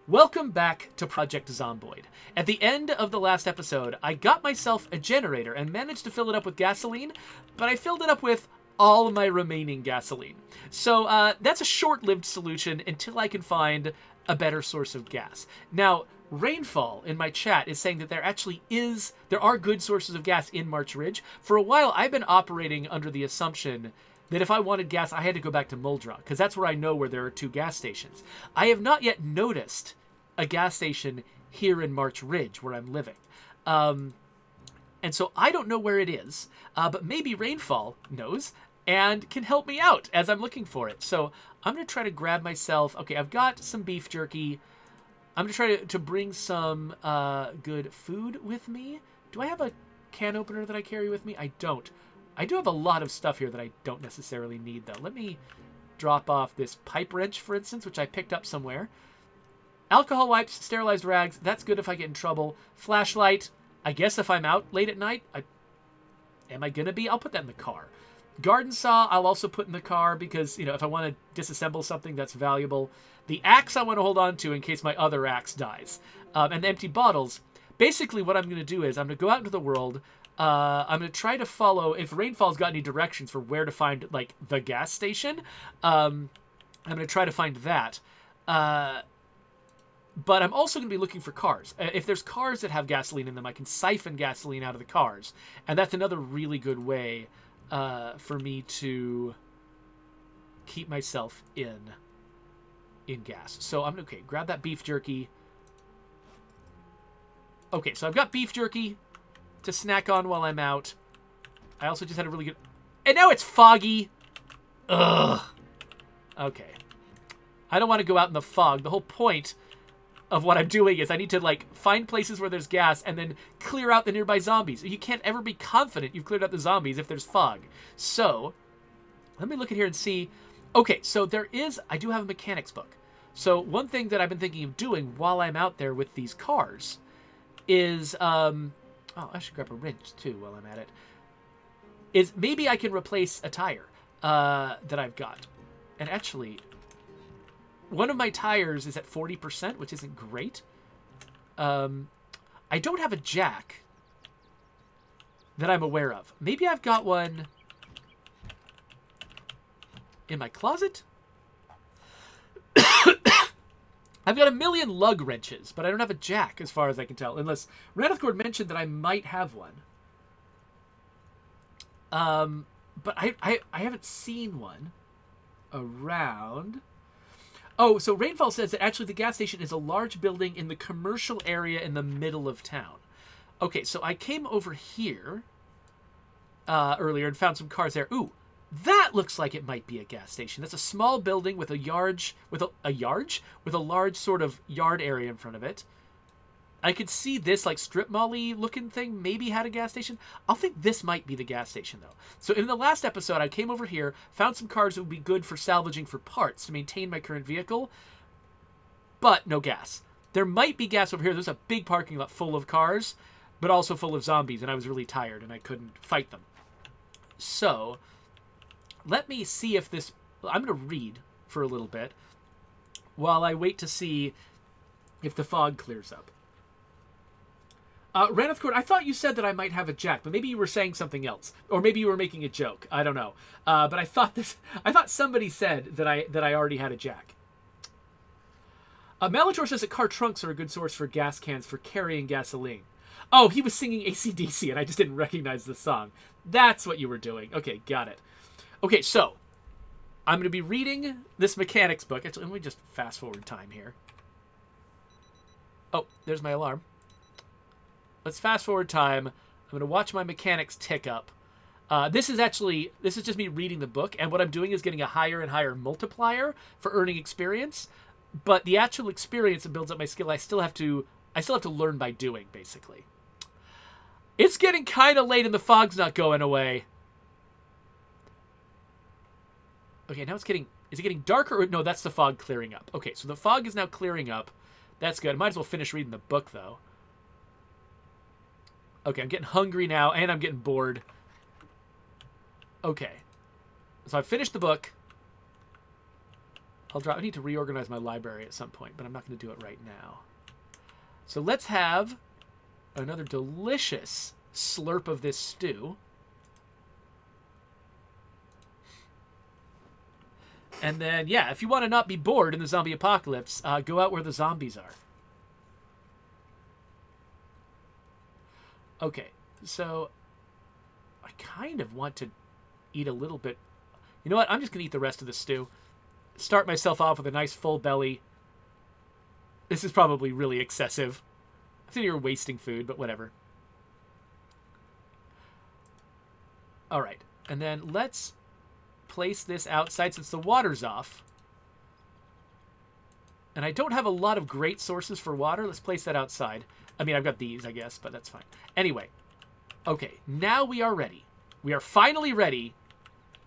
Welcome back to Project Zomboid. At the end of the last episode, I got myself a generator and managed to fill it up with gasoline, but I filled it up with all my remaining gasoline. So that's a short-lived solution until I can find a better source of gas. Now, Rainfall in my chat is saying that there are good sources of gas in March Ridge. For a while, I've been operating under the assumption that if I wanted gas, I had to go back to Muldra, because that's where I know where there are 2 gas stations. I have not yet noticed a gas station here in March Ridge, where I'm living. And so I don't know where it is, but maybe Rainfall knows and can help me out as I'm looking for it. So I'm going to try to grab myself... Okay, I've got some beef jerky. I'm going to try to bring some good food with me. Do I have a can opener that I carry with me? I don't. I do have a lot of stuff here that I don't necessarily need, though. Let me drop off this pipe wrench, for instance, which I picked up somewhere. Alcohol wipes, sterilized rags. That's good if I get in trouble. Flashlight. I guess if I'm out late at night. Am I going to be? I'll put that in the car. Garden saw, I'll also put in the car because, if I want to disassemble something that's valuable. The axe I want to hold on to in case my other axe dies. And the empty bottles. Basically, what I'm going to do is I'm going to go out into the world. I'm going to try to follow, if Rainfall's got any directions for where to find, the gas station, I'm going to try to find that. But I'm also going to be looking for cars. If there's cars that have gasoline in them, I can siphon gasoline out of the cars. And that's another really good way for me to keep myself in gas. So I'm okay. Grab that beef jerky. Okay, so I've got beef jerky to snack on while I'm out. I also just had a really good... And now it's foggy. Ugh. Okay. I don't want to go out in the fog. The whole point of what I'm doing is I need to, find places where there's gas and then clear out the nearby zombies. You can't ever be confident you've cleared out the zombies if there's fog. So, let me look at here and see... Okay, so I do have a mechanics book. So, one thing that I've been thinking of doing while I'm out there with these cars is... Oh, I should grab a wrench, too, while I'm at it. Is maybe I can replace a tire that I've got. And actually, one of my tires is at 40%, which isn't great. I don't have a jack that I'm aware of. Maybe I've got one in my closet? I've got a million lug wrenches, but I don't have a jack as far as I can tell. Unless Ranithcord mentioned that I might have one. But I haven't seen one around. Oh, so Rainfall says that actually the gas station is a large building in the commercial area in the middle of town. Okay, so I came over here earlier and found some cars there. Ooh, that looks like it might be a gas station. That's a small building with a large sort of yard area in front of it. I could see this strip mall-y looking thing maybe had a gas station. I'll think this might be the gas station though. So in the last episode, I came over here, found some cars that would be good for salvaging for parts to maintain my current vehicle, but no gas. There might be gas over here. There's a big parking lot full of cars, but also full of zombies, and I was really tired and I couldn't fight them. So let me see if this... I'm going to read for a little bit while I wait to see if the fog clears up. Ranithcord, I thought you said that I might have a jack, but maybe you were saying something else. Or maybe you were making a joke. I don't know. But I thought somebody said that I already had a jack. Malator says that car trunks are a good source for gas cans for carrying gasoline. Oh, he was singing AC/DC, and I just didn't recognize the song. That's what you were doing. Okay, got it. Okay, so I'm going to be reading this mechanics book. Actually, let me just fast forward time here. Oh, there's my alarm. Let's fast forward time. I'm going to watch my mechanics tick up. This is just me reading the book, and what I'm doing is getting a higher and higher multiplier for earning experience. But the actual experience that builds up my skill, I still have to learn by doing, basically. It's getting kind of late and the fog's not going away. Okay, now is it getting darker? Or, no, that's the fog clearing up. Okay, so the fog is now clearing up. That's good. I might as well finish reading the book, though. Okay, I'm getting hungry now, and I'm getting bored. Okay. So I finished the book. I need to reorganize my library at some point, but I'm not going to do it right now. So let's have another delicious slurp of this stew. And then, yeah, if you want to not be bored in the zombie apocalypse, go out where the zombies are. Okay, so I kind of want to eat a little bit. You know what? I'm just going to eat the rest of the stew. Start myself off with a nice full belly. This is probably really excessive. I think you're wasting food, but whatever. All right, and then let's place this outside since the water's off. And I don't have a lot of great sources for water. Let's place that outside. I mean, I've got these, I guess, but that's fine. Anyway, okay, now we are ready. We are finally ready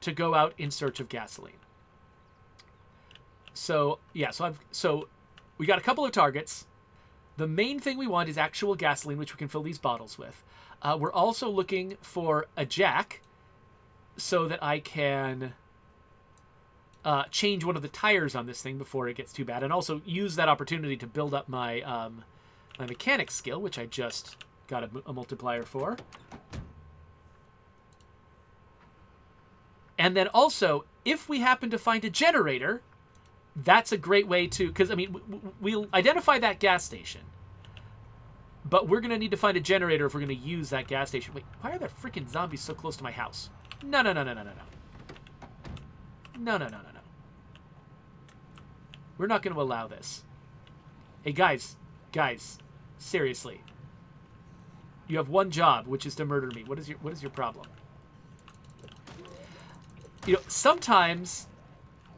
to go out in search of gasoline. So, yeah, so we got a couple of targets. The main thing we want is actual gasoline, which we can fill these bottles with. We're also looking for a jack so that I can change one of the tires on this thing before it gets too bad, and also use that opportunity to build up my my mechanics skill, which I just got a multiplier for. And then also, if we happen to find a generator, that's a great way to, because, I mean, we'll identify that gas station, but we're going to need to find a generator if we're going to use that gas station. Wait, why are there freaking zombies so close to my house? No. No. We're not going to allow this. Hey, guys, seriously. You have one job, which is to murder me. What is your problem? You know, sometimes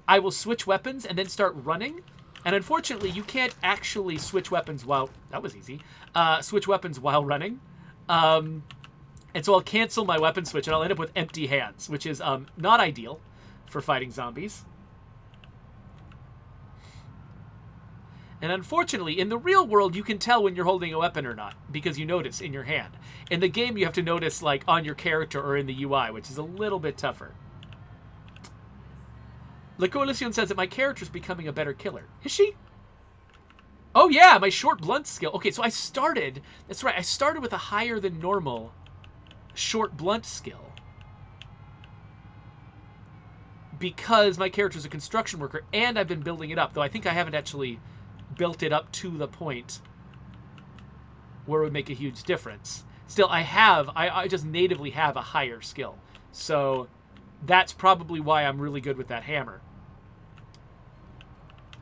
I will switch weapons and then start running, and unfortunately, you can't actually switch weapons while... That was easy. Switch weapons while running. And so I'll cancel my weapon switch, and I'll end up with empty hands, which is not ideal for fighting zombies. And unfortunately, in the real world, you can tell when you're holding a weapon or not, because you notice in your hand. In the game, you have to notice, like, on your character or in the UI, which is a little bit tougher. La Coalition says that my character's becoming a better killer. Is she? Oh, yeah, my short blunt skill. Okay, so I started... That's right, I started with a higher than normal short blunt skill. Because my character's a construction worker, and I've been building it up, though I think I haven't actually built it up to the point where it would make a huge difference. Still, I just natively have a higher skill. So that's probably why I'm really good with that hammer.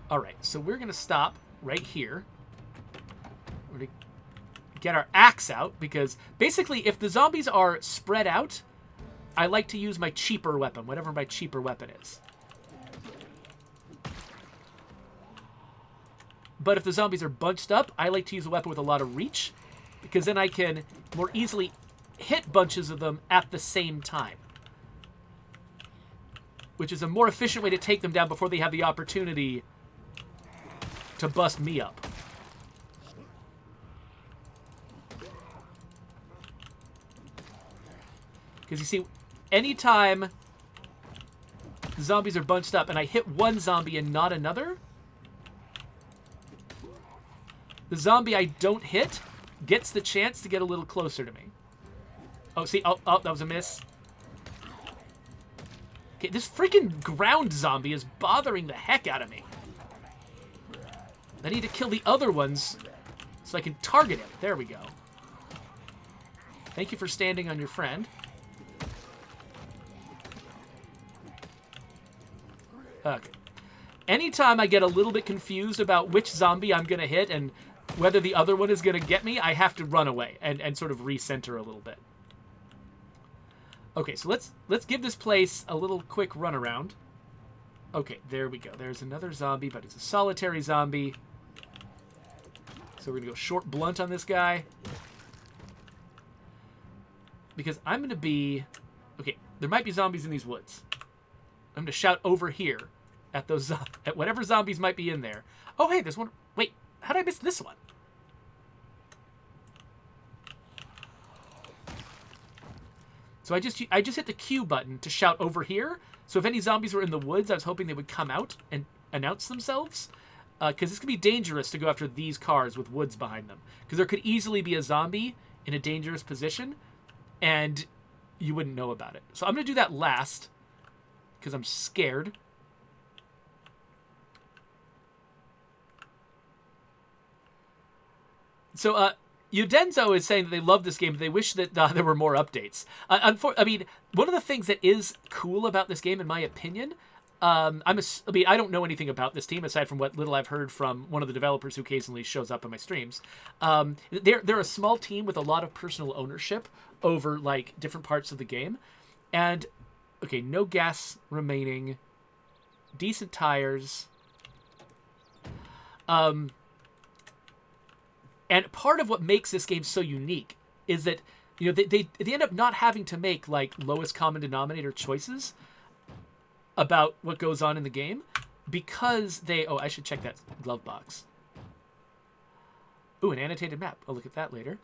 All right, so we're going to stop right here. We're going to get our axe out, because basically if the zombies are spread out, I like to use my cheaper weapon, whatever my cheaper weapon is. But if the zombies are bunched up, I like to use a weapon with a lot of reach, because then I can more easily hit bunches of them at the same time, which is a more efficient way to take them down before they have the opportunity to bust me up. Because you see, anytime the zombies are bunched up and I hit one zombie and not another, the zombie I don't hit gets the chance to get a little closer to me. Oh, see? Oh, that was a miss. Okay, this freaking ground zombie is bothering the heck out of me. I need to kill the other ones so I can target him. There we go. Thank you for standing on your friend. Okay. Anytime I get a little bit confused about which zombie I'm going to hit and whether the other one is going to get me, I have to run away and sort of recenter a little bit. Okay, so let's give this place a little quick run around. Okay, there we go. There's another zombie, but it's a solitary zombie. So we're going to go short blunt on this guy. Because I'm going to be... Okay, there might be zombies in these woods. I'm going to shout over here at those at whatever zombies might be in there. Oh, hey, there's one. Wait, how did I miss this one? So I just hit the Q button to shout over here. So if any zombies were in the woods, I was hoping they would come out and announce themselves. Because this could be dangerous to go after these cars with woods behind them. Because there could easily be a zombie in a dangerous position, and you wouldn't know about it. So I'm going to do that last, because I'm scared. So, Udenzo is saying that they love this game, but they wish that there were more updates. I mean, one of the things that is cool about this game, in my opinion, I don't know anything about this team aside from what little I've heard from one of the developers who occasionally shows up in my streams. They're a small team with a lot of personal ownership over like different parts of the game, and okay, no gas remaining, decent tires. And part of what makes this game so unique is that they end up not having to make like lowest common denominator choices about what goes on in the game, because I should check that glove box. Ooh, an annotated map. I'll look at that later.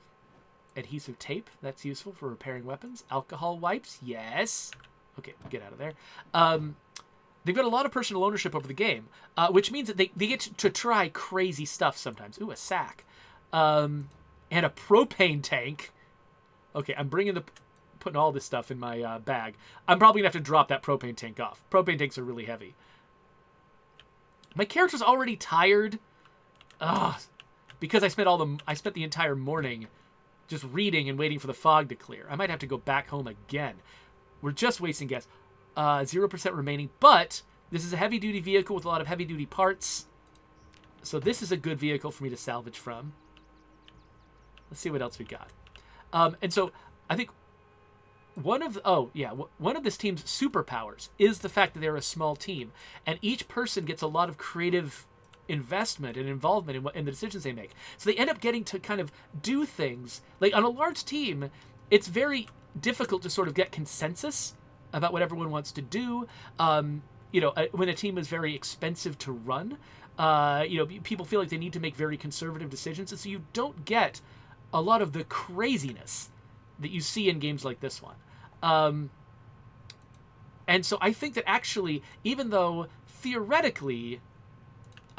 Adhesive tape. That's useful for repairing weapons. Alcohol wipes. Yes. Okay, get out of there. They've got a lot of personal ownership over the game, which means that they get to try crazy stuff sometimes. Ooh, a sack. And a propane tank. Okay, I'm putting all this stuff in my bag. I'm probably gonna have to drop that propane tank off. Propane tanks are really heavy. My character's already tired. Because I spent the entire morning just reading and waiting for the fog to clear. I might have to go back home again. We're just wasting gas. 0% remaining, but this is a heavy-duty vehicle with a lot of heavy-duty parts. So this is a good vehicle for me to salvage from. Let's see what else we got. And so I think one of this team's superpowers is the fact that they're a small team, and each person gets a lot of creative investment and involvement in the decisions they make. So they end up getting to kind of do things like on a large team. It's very difficult to sort of get consensus about what everyone wants to do. When a team is very expensive to run, people feel like they need to make very conservative decisions, and so you don't get a lot of the craziness that you see in games like this one. And so I think that actually, even though theoretically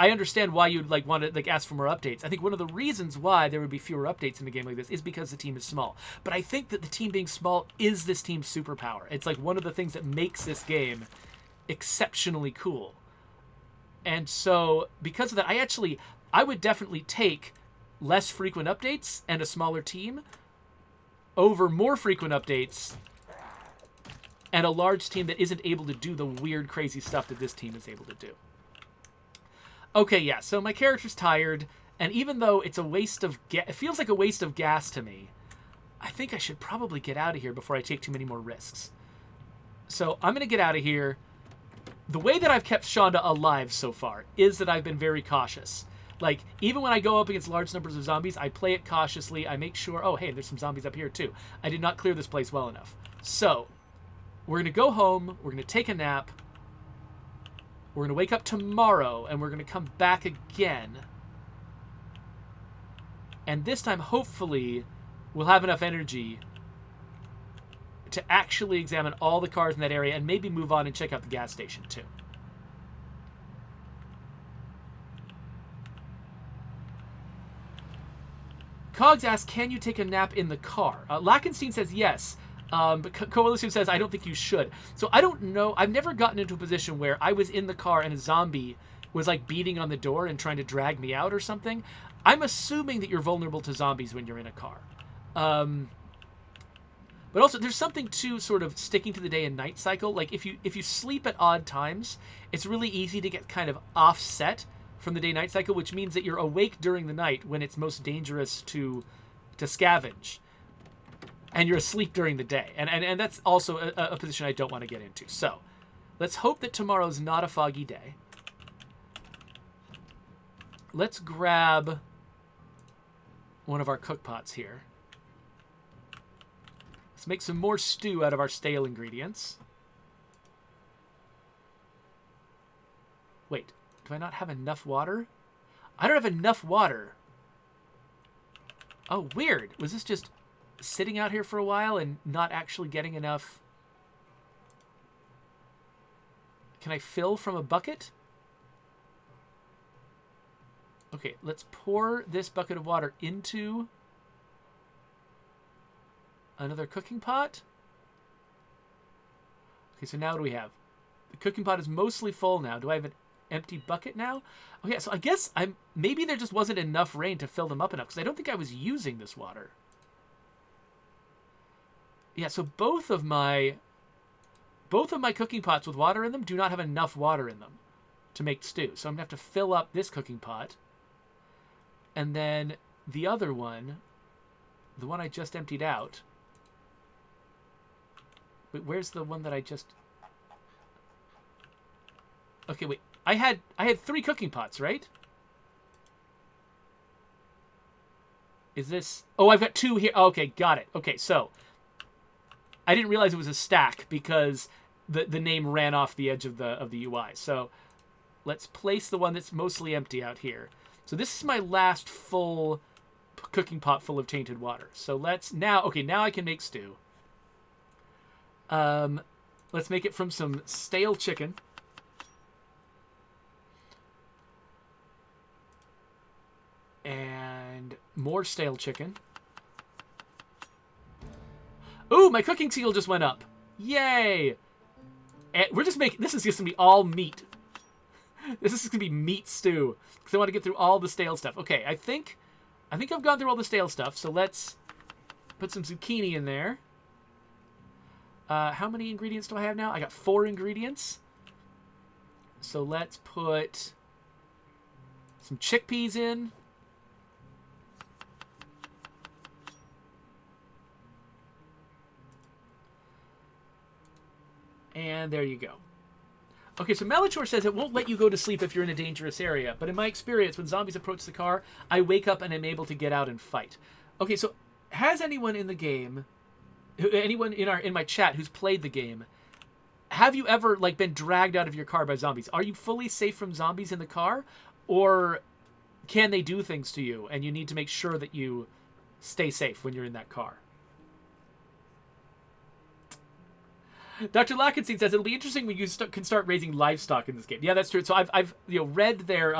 I understand why you'd want to ask for more updates, I think one of the reasons why there would be fewer updates in a game like this is because the team is small. But I think that the team being small is this team's superpower. It's like one of the things that makes this game exceptionally cool. And so because of that, I would definitely take less frequent updates and a smaller team over more frequent updates and a large team that isn't able to do the weird, crazy stuff that this team is able to do. Okay, yeah, so my character's tired, and even though it's a waste of it feels like a waste of gas to me, I think I should probably get out of here before I take too many more risks. So I'm going to get out of here. The way that I've kept Shonda alive so far is that I've been very cautious. Like, even when I go up against large numbers of zombies, I play it cautiously. I make sure, oh, hey, there's some zombies up here too. I did not clear this place well enough. So, we're going to go home. We're going to take a nap. We're going to wake up tomorrow, and we're going to come back again. And this time, hopefully, we'll have enough energy to actually examine all the cars in that area and maybe move on and check out the gas station too. Cogs asks, can you take a nap in the car? Lackenstein says yes, but Coalition says, I don't think you should. So I don't know. I've never gotten into a position where I was in the car and a zombie was like beating on the door and trying to drag me out or something. I'm assuming that you're vulnerable to zombies when you're in a car. But also, there's something to sort of sticking to the day and night cycle. Like, if you sleep at odd times, it's really easy to get kind of offset from the day-night cycle, which means that you're awake during the night when it's most dangerous to scavenge, and you're asleep during the day. And that's also a position I don't want to get into. So, let's hope that tomorrow's not a foggy day. Let's grab one of our cook pots here. Let's make some more stew out of our stale ingredients. Wait, do I not have enough water? I don't have enough water. Oh, weird. Was this just sitting out here for a while and not actually getting enough? Can I fill from a bucket? Okay, let's pour this bucket of water into another cooking pot. Okay, so now what do we have? The cooking pot is mostly full now. Do I have an empty bucket now? Okay, so I guess maybe there just wasn't enough rain to fill them up enough, because I don't think I was using this water. Yeah, so both of my cooking pots with water in them do not have enough water in them to make stew. So I'm going to have to fill up this cooking pot. And then the other one, the one I just emptied out. Wait, where's the one that I just... Okay, wait. I had 3 cooking pots, right? Is this... Oh, I've got 2 here. Okay, got it. Okay, so... I didn't realize it was a stack because the name ran off the edge of the UI. So let's place the one that's mostly empty out here. So this is my last full cooking pot full of tainted water. So let's now... Okay, now I can make stew. Let's make it from some stale chicken. And more stale chicken. Ooh, my cooking seal just went up. Yay! And we're just making... This is just going to be all meat. This is going to be meat stew. Because I want to get through all the stale stuff. Okay, I think I've gone through all the stale stuff. So let's put some zucchini in there. How many ingredients do I have now? I got 4 ingredients. So let's put some chickpeas in. And there you go. Okay, so Melchior says it won't let you go to sleep if you're in a dangerous area. But in my experience, when zombies approach the car, I wake up and am able to get out and fight. Okay, so has anyone in the game, anyone in my chat who's played the game, have you ever been dragged out of your car by zombies? Are you fully safe from zombies in the car? Or can they do things to you and you need to make sure that you stay safe when you're in that car? Dr. Lackenstein says it'll be interesting when you can start raising livestock in this game. Yeah, that's true. So I've read their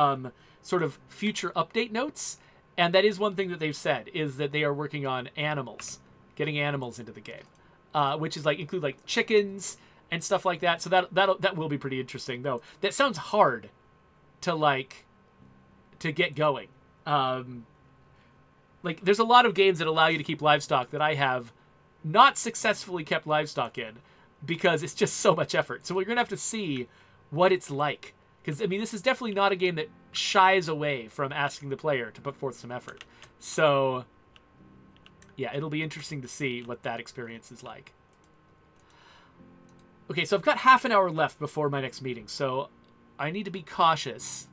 sort of future update notes, and that is one thing that they've said is that they are working on animals, getting animals into the game, which is include chickens and stuff like that. So that will be pretty interesting, though. That sounds hard to get going. There's a lot of games that allow you to keep livestock that I have not successfully kept livestock in, because it's just so much effort. So we're going to have to see what it's like. Because, this is definitely not a game that shies away from asking the player to put forth some effort. So, yeah, it'll be interesting to see what that experience is like. Okay, so I've got half an hour left before my next meeting. So I need to be cautious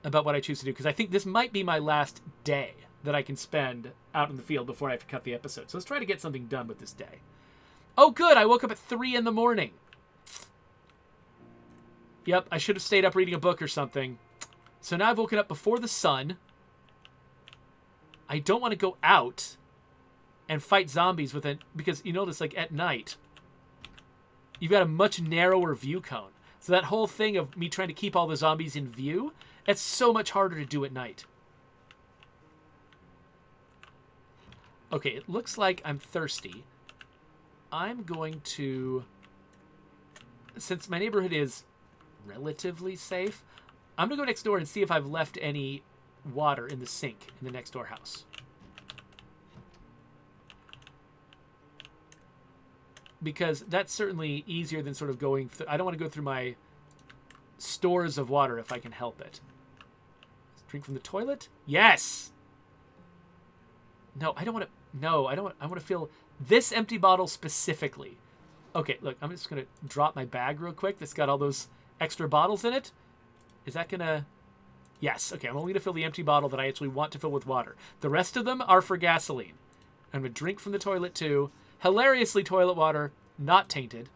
about what I choose to do. Because I think this might be my last day that I can spend out in the field before I have to cut the episode. So let's try to get something done with this day. Oh, good. I woke up at 3 in the morning. Yep, I should have stayed up reading a book or something. So now I've woken up before the sun. I don't want to go out and fight zombies with it, because you notice, at night, you've got a much narrower view cone. So that whole thing of me trying to keep all the zombies in view, that's so much harder to do at night. Okay, it looks like I'm thirsty. I'm going to... Since my neighborhood is relatively safe, I'm going to go next door and see if I've left any water in the sink in the next door house. Because that's certainly easier than sort of going through... I don't want to go through my stores of water if I can help it. Drink from the toilet? Yes! No, I don't want to... No, I don't want... I want to fill this empty bottle specifically. Okay, look, I'm just going to drop my bag real quick that's got all those extra bottles in it. Is that going to... Yes, okay, I'm only going to fill the empty bottle that I actually want to fill with water. The rest of them are for gasoline. I'm going to drink from the toilet, too. Hilariously, toilet water, not tainted.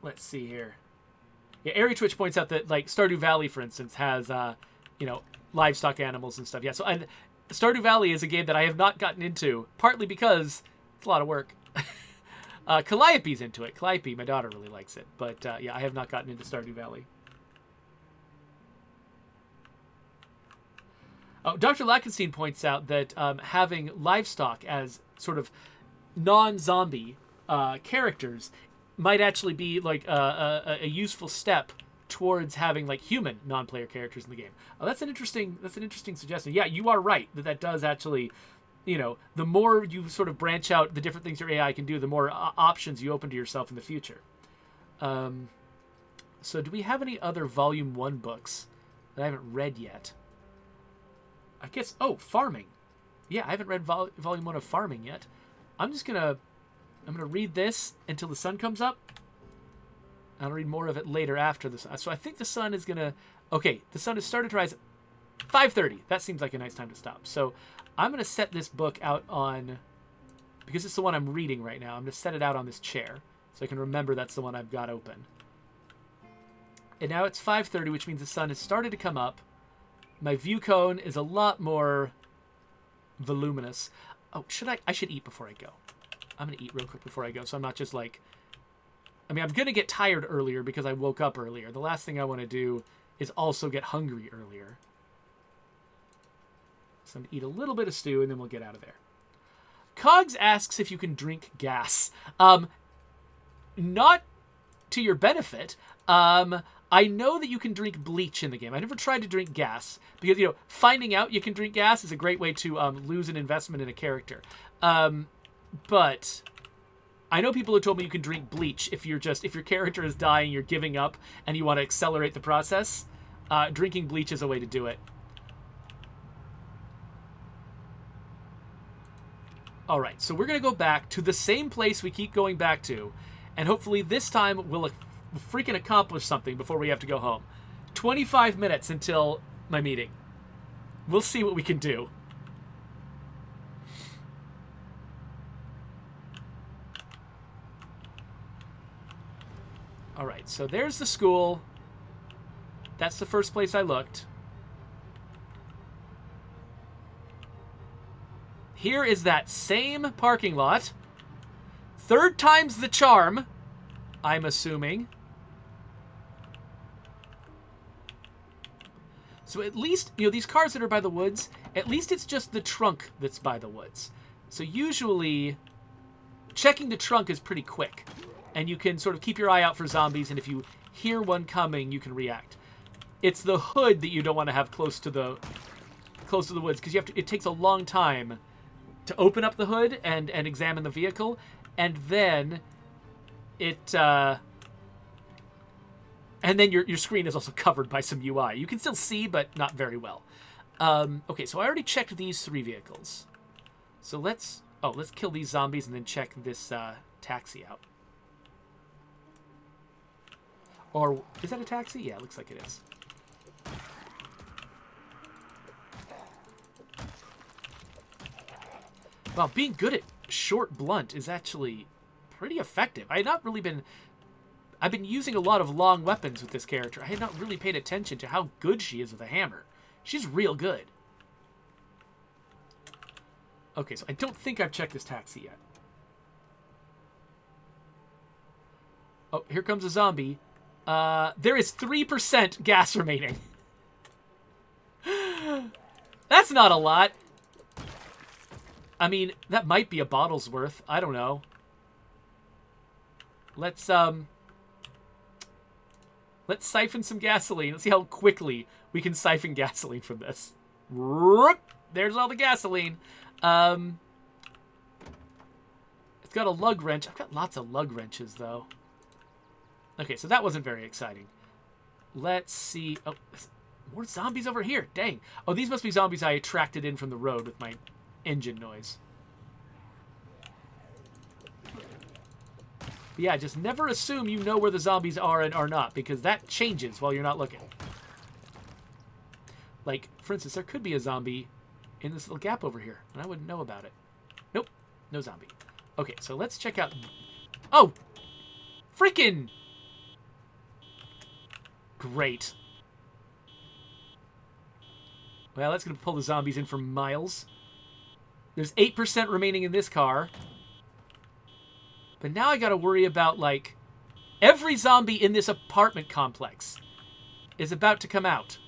Let's see here. Yeah, Airy Twitch points out that, Stardew Valley, for instance, has, livestock animals and stuff. Yeah, so and Stardew Valley is a game that I have not gotten into, partly because it's a lot of work. Calliope's into it. Calliope, my daughter, really likes it. But yeah, I have not gotten into Stardew Valley. Oh, Dr. Lackenstein points out that having livestock as sort of non-zombie characters might actually be like a useful step towards having like human non-player characters in the game. Oh, that's an interesting suggestion. Yeah, you are right that does actually, the more you sort of branch out the different things your AI can do, the more options you open to yourself in the future. So do we have any other Volume 1 books that I haven't read yet? I guess, farming. Yeah, I haven't read Volume 1 of Farming yet. I'm gonna read this until the sun comes up. I'll read more of it later after the sun. So I think the sun is gonna... Okay, the sun has started to rise at 5:30. That seems like a nice time to stop. So I'm gonna set this book out on... Because it's the one I'm reading right now, I'm gonna set it out on this chair so I can remember that's the one I've got open. And now it's 5:30, which means the sun has started to come up. My view cone is a lot more voluminous. Oh, I should eat before I go. I'm going to eat real quick before I go, so I'm not just like... I'm going to get tired earlier because I woke up earlier. The last thing I want to do is also get hungry earlier. So I'm going to eat a little bit of stew, and then we'll get out of there. Cogs asks if you can drink gas. Not to your benefit. I know that you can drink bleach in the game. I never tried to drink gas because, finding out you can drink gas is a great way to lose an investment in a character. But I know people who told me you can drink bleach if your character is dying, you're giving up, and you want to accelerate the process. Drinking bleach is a way to do it. All right, so we're going to go back to the same place we keep going back to, and hopefully this time we'll freaking accomplish something before we have to go home. 25 minutes until my meeting. We'll see what we can do. All right, so there's the school. That's the first place I looked. Here is that same parking lot. Third time's the charm, I'm assuming. So at least, these cars that are by the woods, at least it's just the trunk that's by the woods. So usually, checking the trunk is pretty quick. And you can sort of keep your eye out for zombies, and if you hear one coming, you can react. It's the hood that you don't want to have close to the woods, because it takes a long time to open up the hood and examine the vehicle, and then and then your screen is also covered by some UI. You can still see, but not very well. Okay, so I already checked these 3 vehicles. So let's kill these zombies and then check this taxi out. Or is that a taxi? Yeah, it looks like it is. Well, being good at short blunt is actually pretty effective. I've been using a lot of long weapons with this character. I had not really paid attention to how good she is with a hammer. She's real good. Okay, so I don't think I've checked this taxi yet. Oh, here comes a zombie. There is 3% gas remaining. That's not a lot. I mean, that might be a bottle's worth. I don't know. Let's siphon some gasoline. Let's see how quickly we can siphon gasoline from this. There's all the gasoline. It's got a lug wrench. I've got lots of lug wrenches, though. Okay, so that wasn't very exciting. Let's see. Oh, more zombies over here. Dang. Oh, these must be zombies I attracted in from the road with my engine noise. But yeah, just never assume you know where the zombies are and are not, because that changes while you're not looking. Like, for instance, there could be a zombie in this little gap over here, and I wouldn't know about it. Nope, no zombie. Okay, so let's check out... Oh! Freaking... Great. Well, that's going to pull the zombies in for miles. There's 8% remaining in this car. But now I gotta worry about, like, every zombie in this apartment complex is about to come out.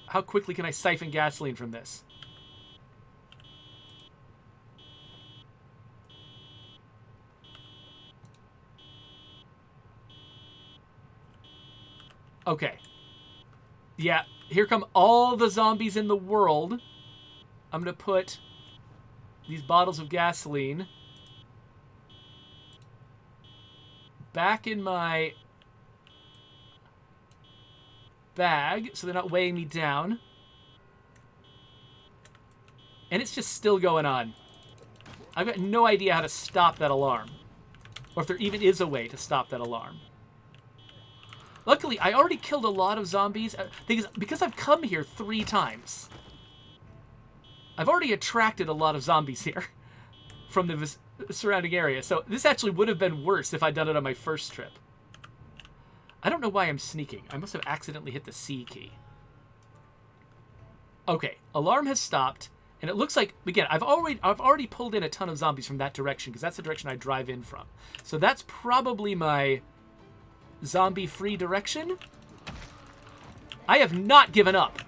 How quickly can I siphon gasoline from this? Okay. Yeah, here come all the zombies in the world. I'm going to put these bottles of gasoline back in my bag so they're not weighing me down. And it's just still going on. I've got no idea how to stop that alarm. Or if there even is a way to stop that alarm. Luckily, I already killed a lot of zombies because I've come here 3 times. I've already attracted a lot of zombies here from the surrounding area. So this actually would have been worse if I'd done it on my first trip. I don't know why I'm sneaking. I must have accidentally hit the C key. Okay, alarm has stopped. And it looks like, again, I've already pulled in a ton of zombies from that direction because that's the direction I drive in from. So that's probably my zombie-free direction. I have not given up.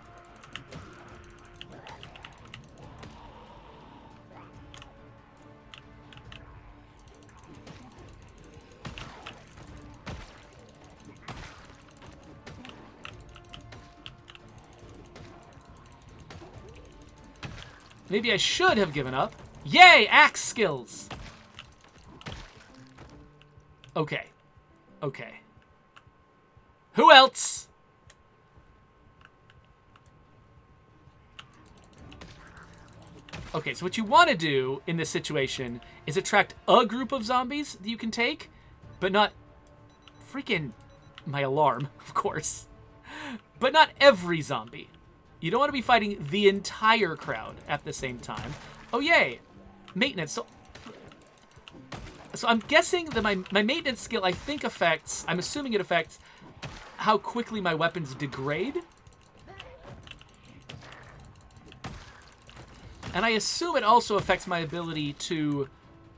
Maybe I should have given up. Yay, axe skills! Okay. Okay. Who else? Okay, so what you want to do in this situation is attract a group of zombies that you can take, but not freaking my alarm, of course. But not every zombie. You don't want to be fighting the entire crowd at the same time. Oh, yay. Maintenance. So I'm guessing that my maintenance skill, I think, affects... I'm assuming it affects how quickly my weapons degrade. And I assume it also affects my ability to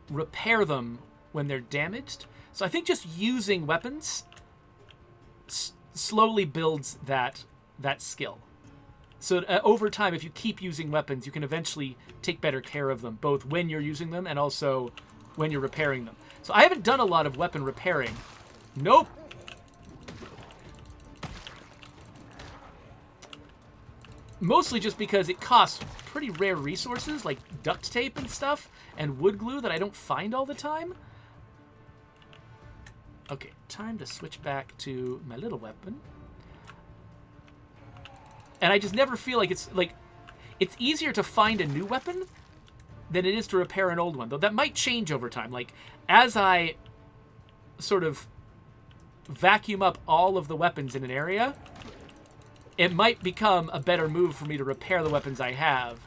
repair them when they're damaged. So I think just using weapons slowly builds that skill. So over time, if you keep using weapons, you can eventually take better care of them, both when you're using them and also when you're repairing them. So I haven't done a lot of weapon repairing. Nope. Mostly just because it costs pretty rare resources, like duct tape and stuff, and wood glue that I don't find all the time. Okay, time to switch back to my little weapon. And I just never feel like it's easier to find a new weapon than it is to repair an old one. Though that might change over time. Like, as I sort of vacuum up all of the weapons in an area, it might become a better move for me to repair the weapons I have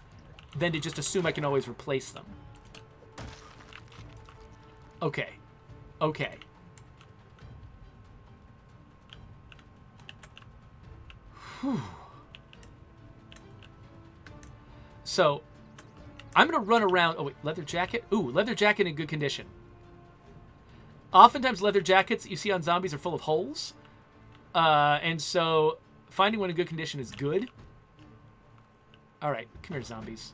than to just assume I can always replace them. Okay. Okay. Whew. So, I'm going to run around... Oh, wait, leather jacket? Ooh, leather jacket in good condition. Oftentimes, leather jackets you see on zombies are full of holes. And so, finding one in good condition is good. Alright, come here, zombies.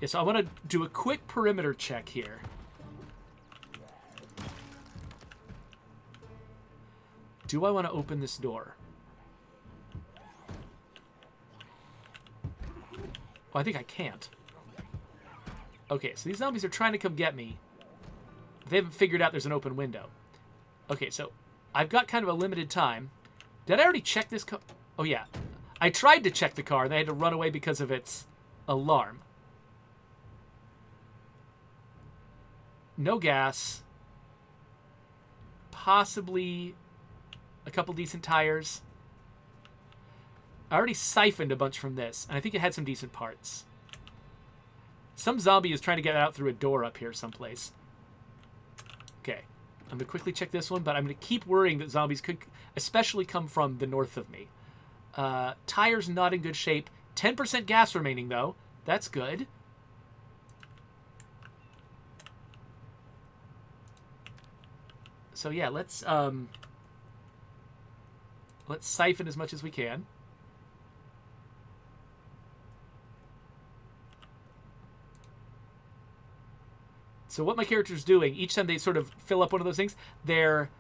Yeah, so I want to do a quick perimeter check here. Do I want to open this door? Oh, I think I can't. Okay, so these zombies are trying to come get me. They haven't figured out there's an open window. Okay, so I've got kind of a limited time. Did I already check this car? Oh, yeah. I tried to check the car, and I had to run away because of its alarm. No gas. Possibly a couple decent tires. I already siphoned a bunch from this, and I think it had some decent parts. Some zombie is trying to get out through a door up here someplace. Okay. I'm going to quickly check this one, but I'm going to keep worrying that zombies could especially come from the north of me. Tires not in good shape. 10% gas remaining, though. That's good. So yeah, let's siphon as much as we can. So what my character's doing, each time they sort of fill up one of those things, they're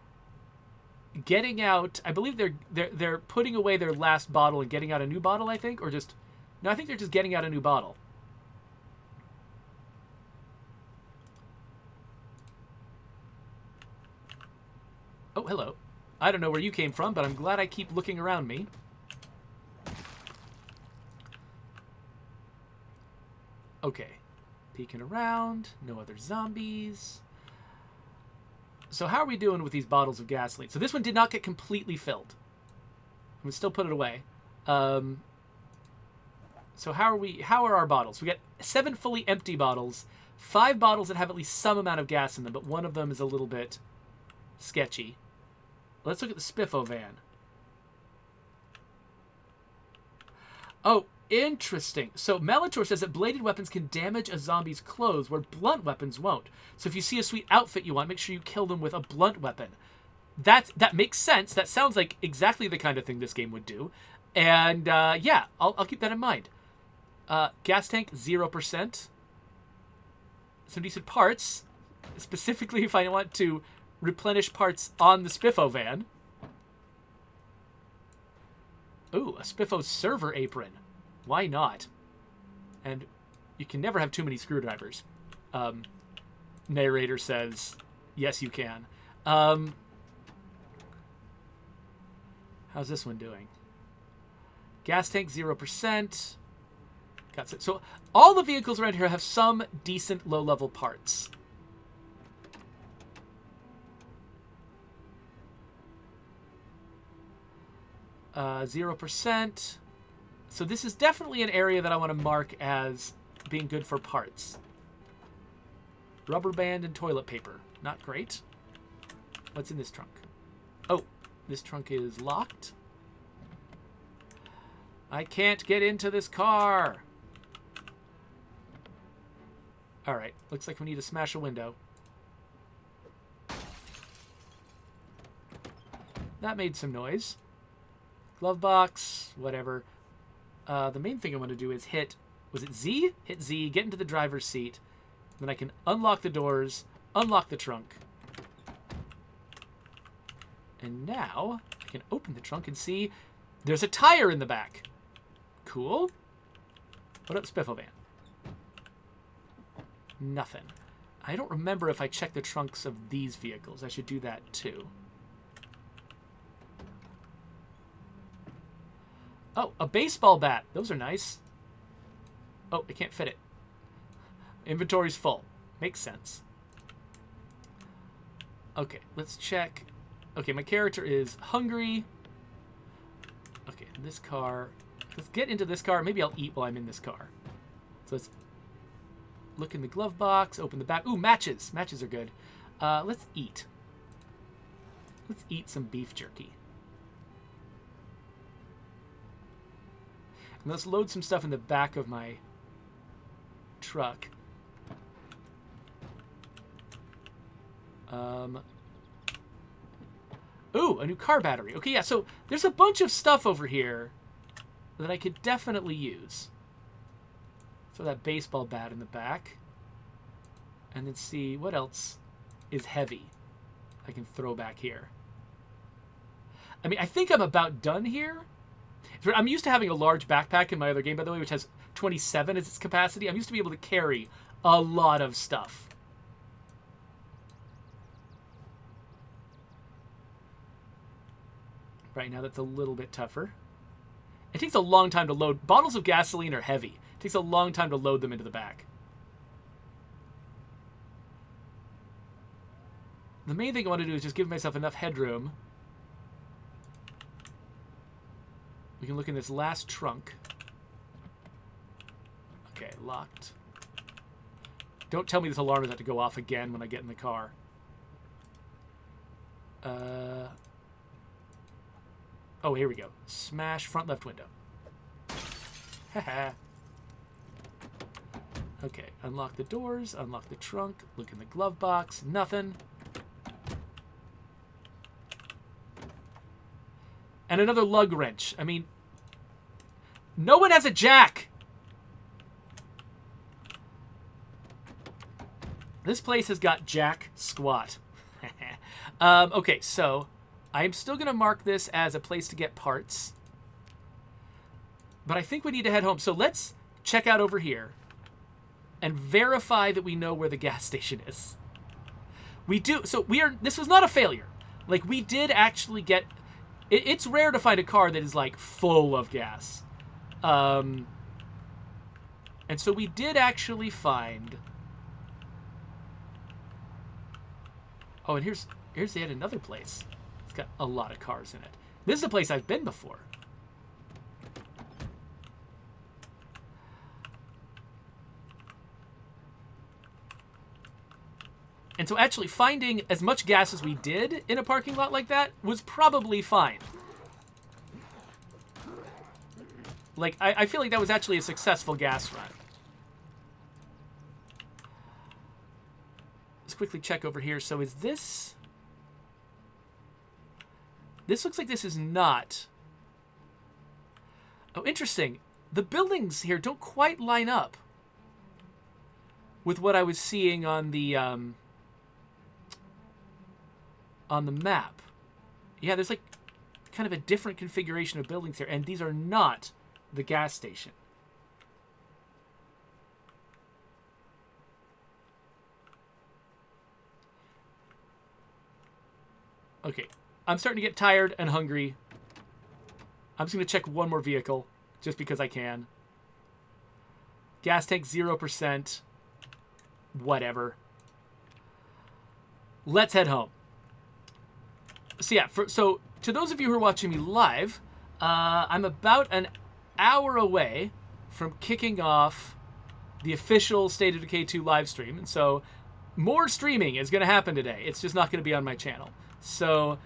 getting out. I believe they're putting away their last bottle and getting out a new bottle. I think, or just no, I think they're just getting out a new bottle. Oh, hello. I don't know where you came from, but I'm glad I keep looking around me. Okay. Peeking around. No other zombies. So how are we doing with these bottles of gasoline? So this one did not get completely filled. I'm going to still put it away. So how are our bottles? We got 7 fully empty bottles. 5 bottles that have at least some amount of gas in them, but one of them is a little bit sketchy. Let's look at the Spiffo van. Oh, interesting. So Melitor says that bladed weapons can damage a zombie's clothes where blunt weapons won't. So if you see a sweet outfit you want, make sure you kill them with a blunt weapon. That makes sense. That sounds like exactly the kind of thing this game would do. And yeah, I'll keep that in mind. Gas tank, 0%. Some decent parts. Specifically if I want to replenish parts on the Spiffo van. Ooh, a Spiffo server apron. Why not? And you can never have too many screwdrivers. Narrator says, yes, you can. How's this one doing? Gas tank, 0%. Got it. So all the vehicles around here have some decent low-level parts. Uh, 0%. So this is definitely an area that I want to mark as being good for parts. Rubber band and toilet paper. Not great. What's in this trunk? Oh, this trunk is locked. I can't get into this car. All right, looks like we need to smash a window. That made some noise. Glove box, whatever. The main thing I want to do is hit, was it Z? Hit Z, get into the driver's seat. Then I can unlock the doors, unlock the trunk. And now I can open the trunk and see there's a tire in the back. Cool. What about the Spiffo van? Nothing. I don't remember if I checked the trunks of these vehicles. I should do that too. Oh, a baseball bat. Those are nice. Oh, I can't fit it. Inventory's full. Makes sense. Okay, let's check. Okay, my character is hungry. Okay, this car. Let's get into this car. Maybe I'll eat while I'm in this car. So let's look in the glove box, open the back. Ooh, matches. Matches are good. Let's eat. Let's eat some beef jerky. And let's load some stuff in the back of my truck. Ooh, a new car battery. Okay, yeah, so there's a bunch of stuff over here that I could definitely use. Throw that baseball bat in the back. And then see what else is heavy I can throw back here. I mean, I think I'm about done here. I'm used to having a large backpack in my other game, by the way, which has 27 as its capacity. I'm used to be able to carry a lot of stuff. Right now, that's a little bit tougher. It takes a long time to load. Bottles of gasoline are heavy. It takes a long time to load them into the back. The main thing I want to do is just give myself enough headroom. We can look in this last trunk. Okay, locked. Don't tell me this alarm is about to go off again when I get in the car. Oh, here we go. Smash front left window. Haha. Okay, unlock the doors, unlock the trunk, look in the glove box, nothing. And another lug wrench. I mean, no one has a jack. This place has got jack squat. Okay, so I'm still going to mark this as a place to get parts. But I think we need to head home. So let's check out over here and verify that we know where the gas station is. We do. So this was not a failure. Like, we did actually get... It's rare to find a car that is, like, full of gas. And so we did actually find... Oh, and here's yet another place. It's got a lot of cars in it. This is a place I've been before. And so actually finding as much gas as we did in a parking lot like that was probably fine. Like, I feel like that was actually a successful gas run. Let's quickly check over here. So is this... This looks like this is not... Oh, interesting. The buildings here don't quite line up with what I was seeing on the map. Yeah, there's like kind of a different configuration of buildings here, and these are not the gas station. Okay, I'm starting to get tired and hungry. I'm just going to check one more vehicle, just because I can. Gas tank 0%. Whatever. Let's head home. So yeah, so to those of you who are watching me live, I'm about an hour away from kicking off the official State of Decay 2 live stream. And so more streaming is going to happen today. It's just not going to be on my channel. So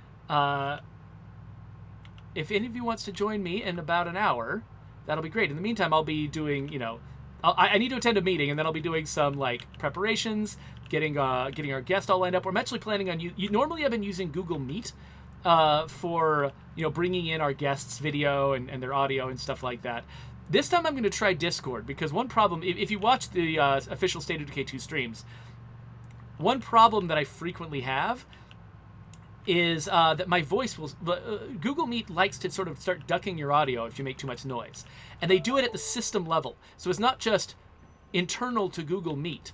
if any of you wants to join me in about an hour, that'll be great. In the meantime, I'll be doing, you know, I need to attend a meeting, and then I'll be doing some like preparations, getting our guest all lined up. I'm actually planning on normally I've been using Google Meet for, you know, bringing in our guests' video and their audio and stuff like that. This time I'm going to try Discord, because one problem, if you watch the official State of Decay 2 streams, one problem that I frequently have is that my voice will... Google Meet likes to sort of start ducking your audio if you make too much noise. And they do it at the system level. So it's not just internal to Google Meet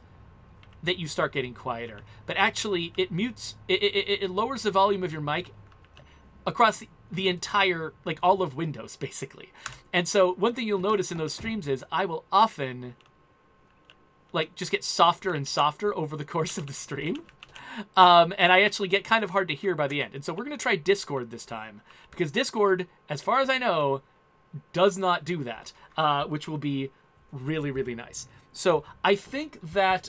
that you start getting quieter, but actually it mutes... It lowers the volume of your mic across the entire... like all of Windows, basically. And so one thing you'll notice in those streams is I will often like just get softer and softer over the course of the stream. And I actually get kind of hard to hear by the end. And so we're going to try Discord this time, because Discord, as far as I know, does not do that, which will be really, really nice. So I think that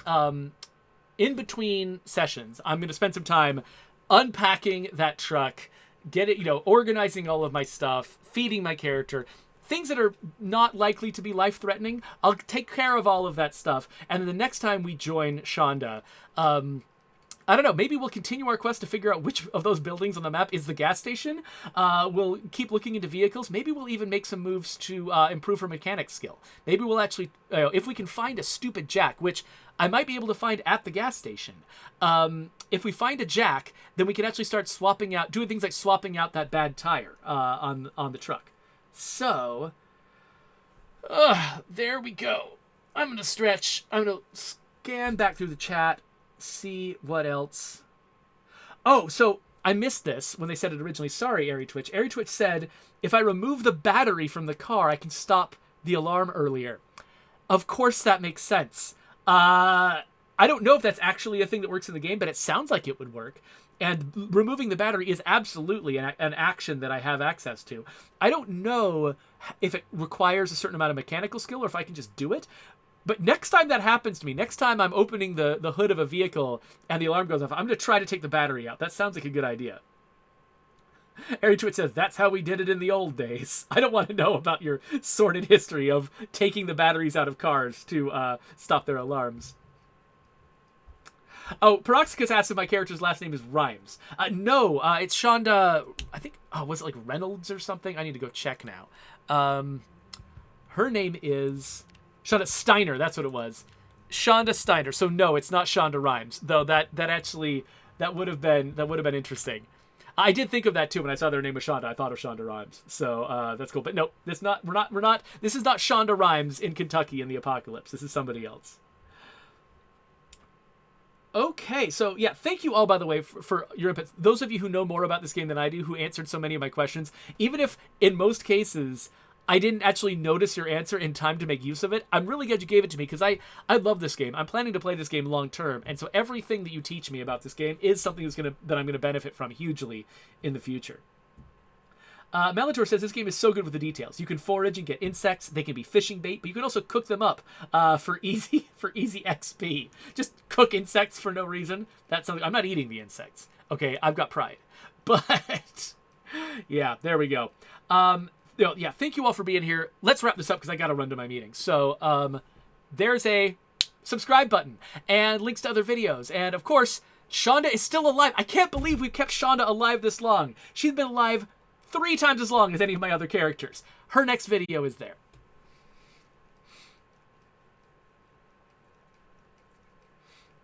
in between sessions, I'm going to spend some time unpacking that truck, organizing all of my stuff, feeding my character, things that are not likely to be life-threatening. I'll take care of all of that stuff. And then the next time we join Shonda, I don't know, maybe we'll continue our quest to figure out which of those buildings on the map is the gas station. We'll keep looking into vehicles. Maybe we'll even make some moves to improve her mechanics skill. Maybe we'll actually, if we can find a stupid jack, which I might be able to find at the gas station. If we find a jack, then we can actually start doing things like swapping out that bad tire on the truck. So, there we go. I'm going to stretch. I'm going to scan back through the chat. See what else. Oh, so I missed this when they said it originally. Sorry, Airy Twitch. Airy Twitch said, if I remove the battery from the car, I can stop the alarm earlier. Of course that makes sense. I don't know if that's actually a thing that works in the game, but it sounds like it would work. And removing the battery is absolutely an action that I have access to. I don't know if it requires a certain amount of mechanical skill or if I can just do it. But next time that happens to me, next time I'm opening the hood of a vehicle and the alarm goes off, I'm going to try to take the battery out. That sounds like a good idea. Harry Twit says, that's how we did it in the old days. I don't want to know about your sordid history of taking the batteries out of cars to stop their alarms. Oh, Peroxicus asks if my character's last name is Rhymes. No, it's Shonda. I think. Oh, was it like Reynolds or something? I need to go check now. Her name is Shonda Steiner. That's what it was. Shonda Steiner. So no, it's not Shonda Rhimes. Though that would have been interesting. I did think of that too when I saw their name was Shonda. I thought of Shonda Rhimes. So that's cool. But no, this is not Shonda Rhimes in Kentucky in the apocalypse. This is somebody else. Okay, so yeah, thank you all, by the way, for your input. Those of you who know more about this game than I do, who answered so many of my questions, even if in most cases I didn't actually notice your answer in time to make use of it, I'm really glad you gave it to me, because I love this game. I'm planning to play this game long term, and so everything that you teach me about this game is something that I'm gonna benefit from hugely in the future. Malator says this game is so good with the details. You can forage and get insects. They can be fishing bait, but you can also cook them up for easy XP. Just cook insects for no reason. That's something. I'm not eating the insects. Okay, I've got pride. But yeah, there we go. Yeah, thank you all for being here. Let's wrap this up because I got to run to my meeting. So there's a subscribe button and links to other videos, and of course, Shonda is still alive. I can't believe we've kept Shonda alive this long. She's been alive 3 times as long as any of my other characters. Her next video is there.